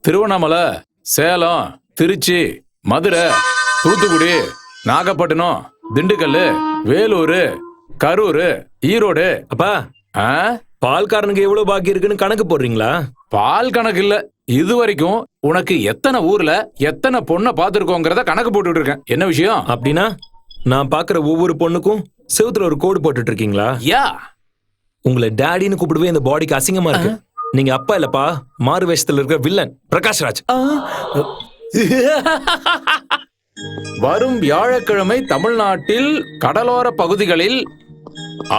திருவண்ணாமலை, சேலம், திருச்சி, மதுரை, தூத்துக்குடி, நாகப்பட்டினம், திண்டுக்கல், வேலூர், கரூர், ஈரோடு. அப்பா, ஆ? பால்காரனுக்கு எவ்வளவு பாக்கி இருக்குன்னு கணக்கு போடுறீங்களா? பால் கணக்கு இல்ல, இது வரைக்கும் உனக்கு எத்தனை ஊர்ல எத்தனை பொண்ணை பார்த்திருக்கோங்கிறத கணக்கு போட்டுட்டு இருக்கேன். என்ன விஷயம்? அப்படின்னா நான் பாக்குற ஒவ்வொரு பொண்ணுக்கும் செவுத்துல ஒரு கோடு போட்டுட்டு இருக்கீங்களா? யா, உங்களை டாடின்னு கூப்பிடுவே இந்த பாடிக்கு அசிங்கமா இருக்கு. நீங்க அப்பா இல்லப்பா, மாறு வேஷத்துல இருக்கிற வில்லன் பிரகாஷ்ராஜ். வரும் வியாழக்கிழமை தமிழ்நாட்டில் கடலோர பகுதிகளில்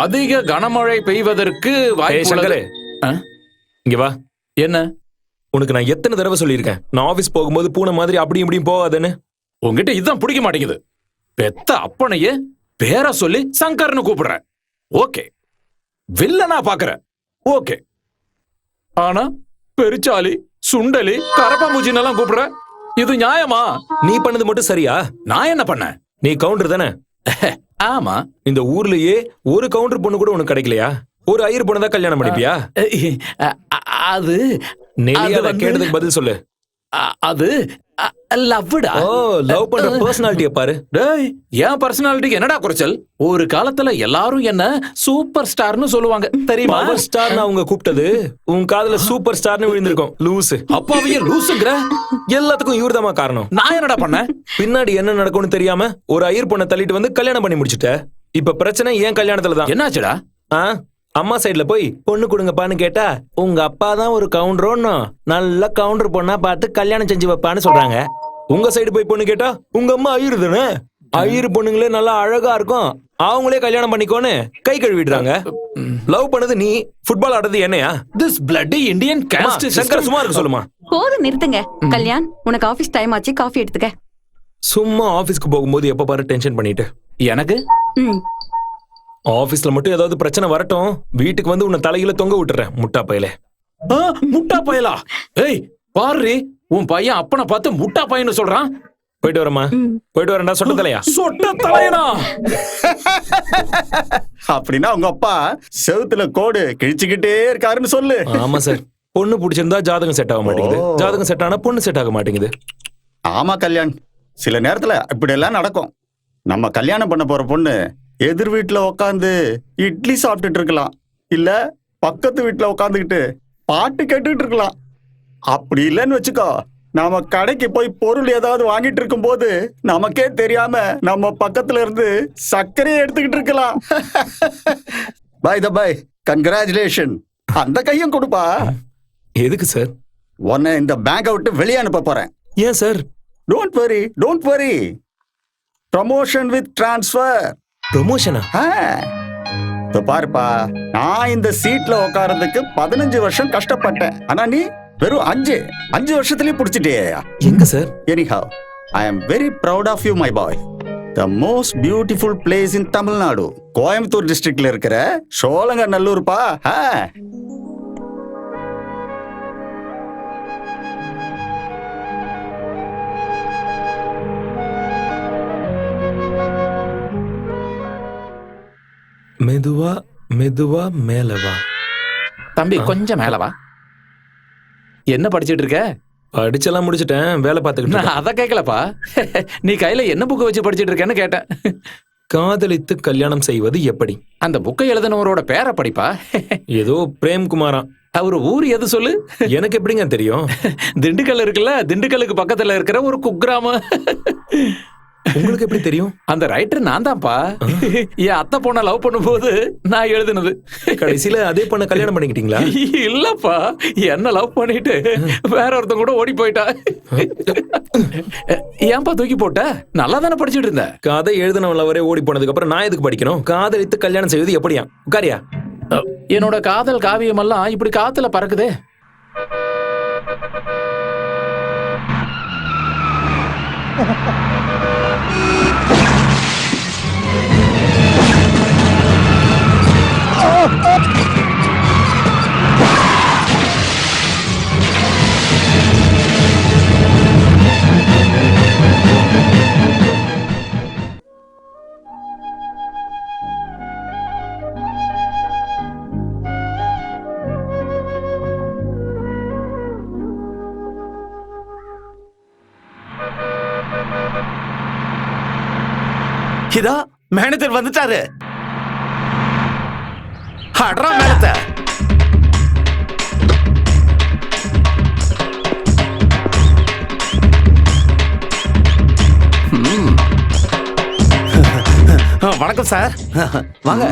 அதிக கனமழை பெய்வதற்கு வாய்ப்பு சங்கரே, இங்க வா. என்ன? உனக்கு நான் எத்தனை தடவை சொல்லியிருக்கேன், நான் ஆபீஸ் போகும்போது பூனை மாதிரி அப்படி இப்படியும் போகாதுன்னு. உங்ககிட்ட இதுதான் பிடிக்க மாட்டேங்குது. பெத்த அப்பனையே பேர சொல்லி சங்கர்னு கூப்பிடுற. ஓகே, வில்லனா பாக்குற. ஓகே, ஆனா பெருச்சாலி, சுண்டலி, கரப்பாம்பூச்சின்னு எல்லாம் கூப்பிடுற. இது நியாயமா? நீ பண்ணது மட்டும் சரியா? நான் என்ன பண்ண? நீ கவுண்டர் தானே? ஆமா. இந்த ஊர்லயே ஒரு கவுண்டர் பொண்ணு கூட உனக்கு கிடைக்கலையா? ஒரு ஐயர் பொண்ணு தான் கல்யாணம் பண்ணிப்பியா? அது நெலியாத கேட்டதுக்கு பதில் சொல்லு. அது லவ்டா. ஓ, லவ் பண்ற பர்சனாலிட்டியை பாரு. டேய், என் பர்சனாலிட்டிக்கு என்னடா குறைச்சல்? ஒரு காலத்துல எல்லாரும் என்ன சூப்பர் ஸ்டார்னு சொல்லுவாங்க தெரியுமா? பவர் ஸ்டார்னு அவங்க கூப்பிட்டது உன் காதுல சூப்பர் ஸ்டார்னு விழுந்திருக்கும். லூசு. அப்பாவையே லூசுங்கற? எல்லாத்துக்கும் இவர்தாமா காரணம். நான் என்னடா பண்ணேன்? பின்னாடி என்ன நடக்கும்னு தெரியாம ஒரு ஐயர் பொண்ணை தள்ளிட்டு வந்து கல்யாணம் பண்ணி முடிச்சிட்ட. இப்ப பிரச்சனை ஏன் கல்யாணத்துல தான். என்னாச்சுடா? அம்மா சைடுல போய் பொண்ணு கொடுங்கப்பான்னு கேட்டா உங்க அப்பா தான் ஒரு கவுண்டரோன்னு நல்ல கவுண்டர் பொண்ணா பார்த்து கல்யாணம் செஞ்சு வைப்பான்னு சொல்றாங்க. உங்க சைடு போய் பொண்ணு கேட்டா உங்க அம்மா ஐயரு தானே, ஐயரு பொண்ணுங்களே நல்லா அழகா இருக்கும், அவங்களே கல்யாணம் பண்ணிக்கோன்னு கை கழுவிடுறாங்க. லவ் பண்ணது நீ, ஃபுட்பால் ஆடுறது என்னையா? This bloody Indian cost. Shankar சும்மா இருக்கு சொல்லுமா. போதும், நிறுத்துங்க. கல்யாண், உனக்கு ஆபீஸ் டைம் ஆச்சு, காஃபி எடுத்துக்க. சும்மா ஆபீஸ்க்கு போகும்போது எப்ப பாரு டென்ஷன் பண்ணிட்டு. எனக்கு ஆபீஸ்ல மட்டும் ஏதாவது பிரச்சனை வரட்டும், வீட்டுக்கு வந்து உன்னை தலையில தொங்க விட்டுறேன் முட்டா பயலே. முட்டா பயலா? ஏய் பாரு, உன் பையன் அப்பனை பார்த்து முட்டா பையன்னு சொல்றான். போயிட்டு வரமா? போயிட்டு வரேன்டா சொட்ட தலையா. சொட்ட தலையனா? அப்படின்னா உங்க அப்பா செவுத்துல கோடு கிழிச்சுக்கிட்டே இருக்காருன்னு சொல்லு. ஆமா சார், பொண்ணு பிடிச்சிருந்தா ஜாதகம் செட் ஆக மாட்டேங்குது, ஜாதகம் செட் ஆனா பொண்ணு செட் ஆக மாட்டேங்குது. ஆமா கல்யாண், சில நேரத்துல இப்படி எல்லாம் நடக்கும். நம்ம கல்யாணம் பண்ண போற பொண்ணு எதிர் வீட்டுல உட்காந்து இட்லி சாப்பிட்டுட்டு இருக்கலாம், இல்ல பக்கத்து வீட்டுல உட்காந்துக்கிட்டு பாட்டு கேட்டுட்டு இருக்கலாம். அப்படி இல்லைன்னு வச்சுக்கோ, நாம கடைக்கு போய் பொருள் ஏதாவது வாங்கிட்டு இருக்கும் போது நமக்கே தெரியாம நம்ம பக்கத்துல இருந்து சர்க்கரையை எடுத்துக்கிட்டு இருக்கலாம். By the by, congratulation. அந்த கையும் கொடுப்பா. எதுக்கு சார்? உன்னை இந்த பேங்கை விட்டு வெளியே அனுப்ப போறேன். ஏன் sir? Don't worry, don't worry. Promotion with transfer. ப்ரமோஷனா? பாருப்பா, நான் இந்த சீட்ல உட்கார்றதுக்கு 15 வருஷம் கஷ்டப்பட்டேன். ஆனா நீ வெறும் 5 வருஷத்துலயே புடிச்சிட்டே. எங்க sir? Anyhow, I am very proud of you my boy. The most beautiful place in Tamil Nadu, Coimbatore டிஸ்ட்ரிக்ட்ல இருக்கிற சோழங்கநல்லூர்ப்பா. மெதுவா மெதுவா மேலவா. தம்பி கொஞ்சம் மேலவா. என்ன படிச்சிட்டு இருக்க? படிச்செல்லாம் முடிச்சிட்டேன், வேலை பார்த்துக்கிட்டு. நான் அதை கேட்கலப்பா, நீ கையில என்ன புக்கு வச்சு படிச்சிட்டு இருக்கேன்னு கேட்டேன். காதலித்து கல்யாணம் செய்வது எப்படி? அந்த புக்கை எழுதினவரோட பேரை படிப்பா. ஏதோ பிரேம்குமாரா. அவரு ஊர் எது சொல்லு? எனக்கு எப்படிங்க தெரியும்? திண்டுக்கல் இருக்குல்ல, திண்டுக்கலுக்கு பக்கத்துல இருக்கிற ஒரு குக்கிராமம். உங்களுக்கு எப்படி தெரியும்? அந்த ரைட்டர் நான் தான்ப்பா. என் அத்தை பொண்ண லவ் பண்ணும்போது நான் எழுதுனது. கடைசியில அதே பொண்ண கல்யாணம் பண்ணிக்கிட்டீங்களா? இல்லப்பா, என்ன லவ் பண்ணிட்டு வேற ஒருத்தன் கூட ஓடி போயிட்டா. ஏன்பா தூக்கி போட்ட? நல்லா தானே படிச்சுட்டு இருந்த. கதை எழுதினவள வரை ஓடி போனதுக்கு அப்புறம் நான் எதுக்கு படிக்கணும்? காதலித்து கல்யாணம் செய்வது எப்படியா? உட்காரியா. என்னோட காதல் காவியம் எல்லாம் இப்படி காத்துல பறக்குதே. இதோ மேனேஜர் வந்துட்டாரு. அட்ரா மேலத்தை. வணக்கம் சார். வாங்க.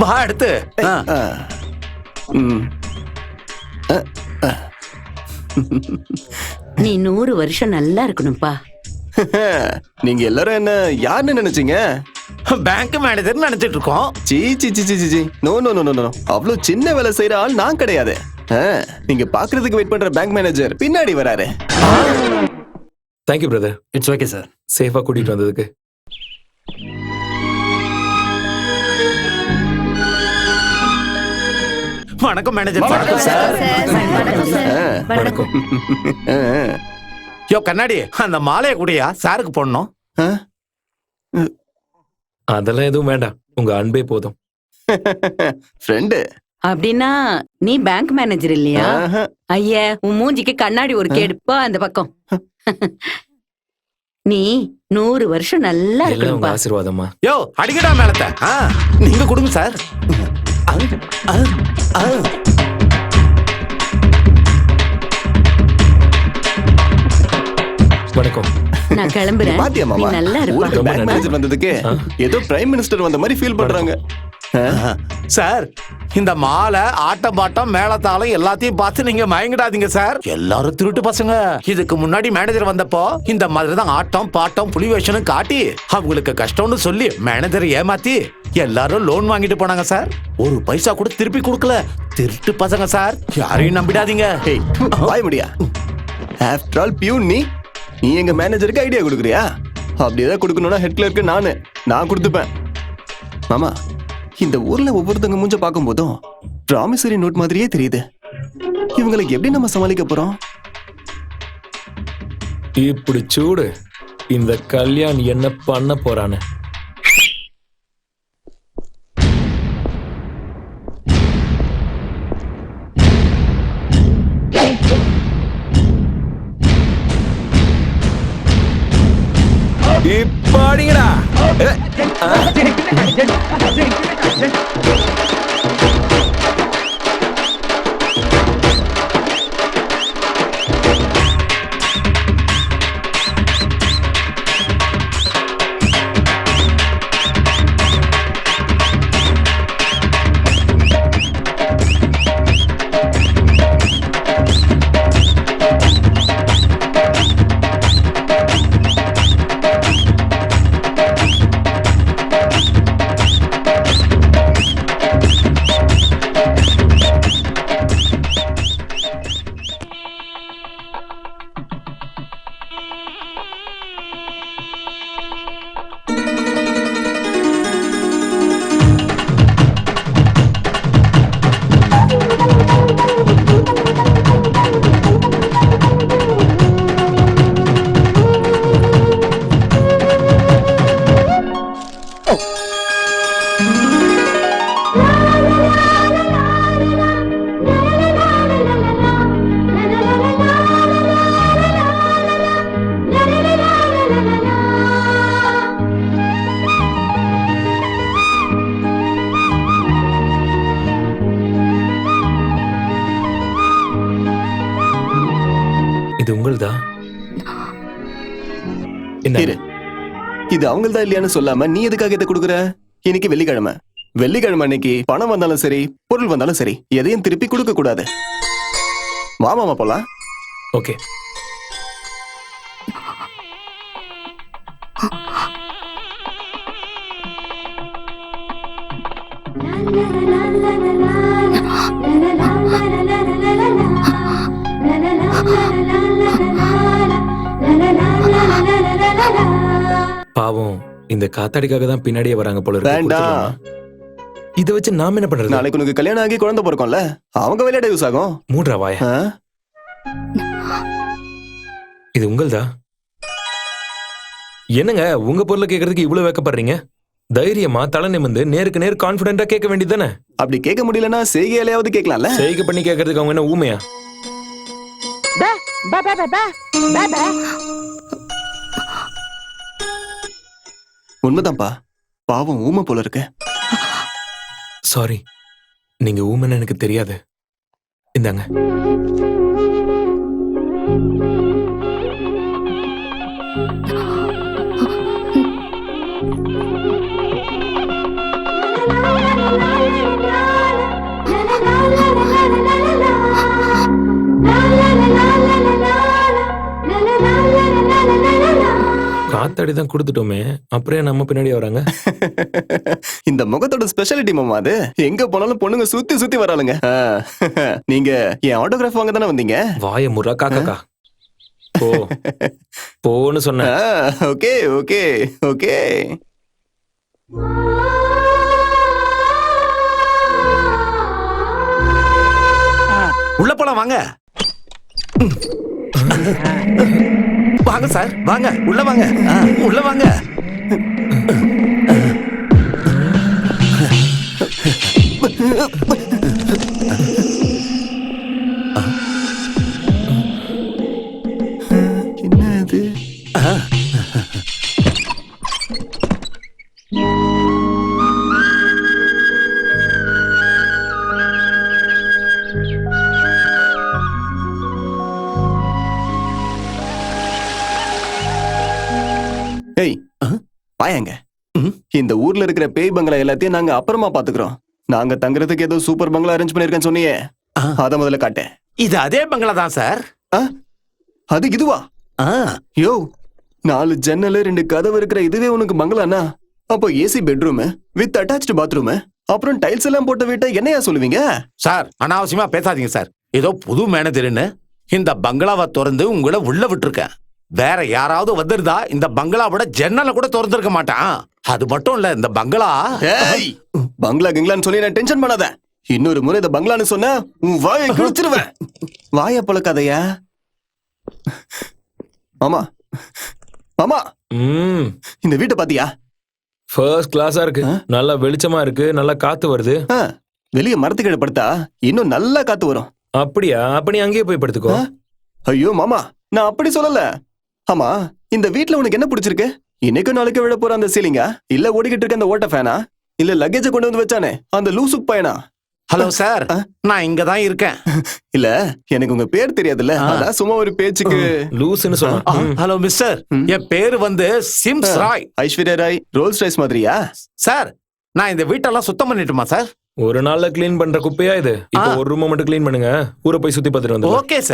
வா அடுத்து. நீ 100 வருஷம் நல்லா இருக்கணும்ப்பா. நீங்க எல்லாரும் என்ன யாருன்னு நினைச்சீங்க? பேங்க் மேனேஜர் நினைச்சிட்டு இருக்கோம். சீ சீ சீ சீ சீ. No no no no no. அவ்வளவு சின்ன வேலை செய்யற ஆள் நான் கிடையாது. நீங்க பாக்குறதுக்கு வெயிட் பண்ற பேங்க் மேனேஜர் பின்னாடி வராரு. Thank you brother. It's okay sir. சேஃபா கூட்டிட்டு வந்ததுக்கு. வணக்கம் மேனேஜர். வணக்கம் சார். வணக்கம். யோ கண்ணாடி, அந்த மாலையை கூடயா சாருக்கு போடணும். அதெல்லாம் எதுவும் வேண்டாம், உங்க அன்பே போதும். ஃப்ரெண்டு. அப்படின்னா நீ பேங்க் மேனேஜர் இல்லையா? ஐயா, உன் மூஞ்சிக்கு கண்ணாடி ஒரு கேடுப்பா அந்த பக்கம். நீ 100 வருஷம் நல்லா எல்லாம் உங்க இருக்கணும்ப்பா. ஆசீர்வாதமா. யோ அடிக்கடா மேலத்தை. நீங்க கொடுங்க சார். வணக்கம். நான் கிளம்புறேன். பாத்தியா நீ மாமா? நல்லா இருப்பா. ஊருக்கு பேங்க் மேனேஜர் வந்ததுக்கு ஏதோ பிரைம் மினிஸ்டர் வந்த மாதிரி ஃபீல் பண்றாங்க. சார், இந்த மாலை ஆட்டம் பாட்டம் மேளத்தாளம் எல்லாத்தையும் பார்த்து நீங்க மயங்கிடாதீங்க சார். எல்லாரும் திருட்டு பசங்க. இதுக்கு முன்னாடி மேனேஜர் வந்தப்போ இந்த மாதிரி தான் ஆட்டம் பாட்டம் புலி வேஷனும் காட்டி அவங்களுக்கு கஷ்டம்னு சொல்லி மேனேஜரை ஏமாத்தி எல்லாரும் லோன் வாங்கிட்டு போனாங்க சார். ஒரு பைசா கூட திருப்பி கொடுக்கல. திருட்டு பசங்க சார், யாரையும் நம்பிடாதீங்க. வாய் முடியா. ஆஃப்டர் ஆல் பியூன் நீ எங்க மேனேஜருக்கு ஐடியா கொடுக்குறியா? அப்படி ஏதாவது கொடுக்கணும்னா ஹெட் கிளர்க்கு நான் கொடுத்துப்பேன். மாமா, இந்த ஊர்ல ஒவ்வொருத்தங்க மூஞ்ச பார்க்கும் போதும் ப்ராமிசரி நோட் மாதிரியே தெரியுது. இவங்களை எப்படி நம்ம சமாளிக்க போறோம்? இப்படி சூடு. இந்த கல்யாண் என்ன பண்ண போறானு. இப்பாடிங்கடா. இது உங்களுதா? இரு, இது அவங்கள்தான் இல்லையான்னு சொல்லாம நீ எதுக்காக இதை கொடுக்குற? இன்னைக்கு வெள்ளிக்கிழமை அன்னைக்கு பணம் வந்தாலும் சரி பொருள் வந்தாலும் சரி எதையும் திருப்பி கொடுக்க கூடாது. வா மாமா போலாம். ஓகே. பாவம், இந்த காத்தாடிக்காக தான் பின்னாடியே வராங்க போல இருக்கு. வேண்டாம். இத வச்சு நாம என்ன பண்றது? நாளைக்கு உனக்கு கல்யாணம் ஆகி குழந்தை பிறக்கும்ல, அவங்க விளையாட யூஸ் ஆகும். மூன்றா வாய. இது உங்கள்தா? என்னங்க உங்க பொருளை கேட்கறதுக்கு இவ்வளவு வைக்கப்படுறீங்க? தைரியமா தலை நிமிர்ந்து நேருக்கு நேர் கான்பிடென்டா கேட்க வேண்டியதானே? அப்படி கேட்க முடியலன்னா செய்கையாலையாவது கேட்கலாம்ல. செய்கை பண்ணி கேட்கறதுக்கு அவங்க என்ன ஊமையா? உண்மைதான்ப்பா. பாவம் ஊமை போல இருக்கு. சாரி, நீங்க ஊமன் எனக்கு தெரியாது. இந்தாங்க. காத்தாடிதான் கொடுத்துட்டோமே, அப்புறம் நம்ம பின்னாடி வராங்க. இந்த முகத்தோட ஸ்பெஷாலிட்டி மாமா அது. எங்க போனாலும் பொண்ணுங்க சுத்தி சுத்தி வராளுங்க. நீங்க என் ஆட்டோகிராஃப் வாங்க தானே வந்தீங்க? வாய முறா காக்கா. போ போன்னு சொன்ன. Okay okay okay. உள்ள போலாம் வாங்க. வாங்க சார், வாங்க உள்ள வாங்க. உள்ள வாங்க. என்ன இது? ஏய், வாயாங்க. இந்த ஊர்ல இருக்கிற பேய் பங்களா எல்லாத்தையும் நாங்க அப்புறமா பாத்துக்கிறோம். நாங்க தங்குறதுக்கு ஏதோ சூப்பர் பங்களா அரேஞ்ச் பண்ணிருக்கேன்னு சொன்னியே, அத முதல்ல காட்டேன். இது அதே பங்களா தான் சார். அது இதுவா? ஆ, யோ, 4 ஜன்னல் 2 கதவு இருக்கிற இதுவே உனக்கு பங்களானா? அப்போ AC bedroom with attached bathroom அப்புறம் டைல்ஸ் எல்லாம் போட்ட வீட்டை என்னையா சொல்லுவீங்க? சார் அனாவசியமா பேசாதீங்க சார். ஏதோ புது மேனேஜர்னு இந்த பங்களாவை திறந்து உங்களை உள்ள விட்டுருக்கேன். வேற யாராவது வந்திருந்தா இந்த பங்களாவோட ஜன்னலை கூட திறந்திருக்க மாட்டான். அது மட்டும் இல்ல, இந்த பங்களா ஏய், பங்களா கிங்களான்னு சொல்லி நான் டென்ஷன் பண்ணாத. இன்னொரு முறை இந்த பங்களான்னு சொன்னா உன் வாயை கிழிச்சிருவேன். வாயை பழக்காதயா. மாமா மாமா, இந்த வீட்டை பாத்தியா? ஃபர்ஸ்ட் கிளாஸா இருக்கு. நல்லா வெளிச்சமா இருக்கு, நல்லா காத்து வருது. வெளிய மரத்துக்கு படுத்தா இன்னும் நல்லா காத்து வரும். அப்படியா? அப்ப நீ அங்கேயே போய் படுத்துக்கோ. ஐயோ மாமா, நான் அப்படி சொல்லல. ஆமா, இந்த வீட்ல உனக்கு என்ன பிடிச்சிருக்கு? இன்னைக்கு நாளைக்கு விழ போற அந்த சீலிங்கா, இல்ல ஓடிக்கிட்டு இருக்க அந்த ஓட்ட ஃபேனா, இல்ல லக்கேஜ கொண்டு வந்து வச்சானே அந்த லூசுக் பையனா? ஹலோ சார், நான் இங்க தான் இருக்கேன். இல்ல, எனக்கு உங்க பேர் தெரியாதுல்ல, அதான் சும்மா ஒரு பேச்சுக்கு. லூசுன்னு சொன்னா. ஹலோ மிஸ்டர், என் பேரு Sims Roy. Aishwarya Rai Rolls Royce மாதிரியா? சார், நான் இந்த வீட்டெல்லாம் சுத்தம் பண்ணிட்டுமா சார்? ஒரு நாள்ல கிளீன் பண்ற குப்பையா இது? இப்போ ஒரு ரூம் மட்டும் கிளீன் பண்ணுங்க, ஊரை போய் சுத்தி பார்த்துட்டு வந்து. Okay sir.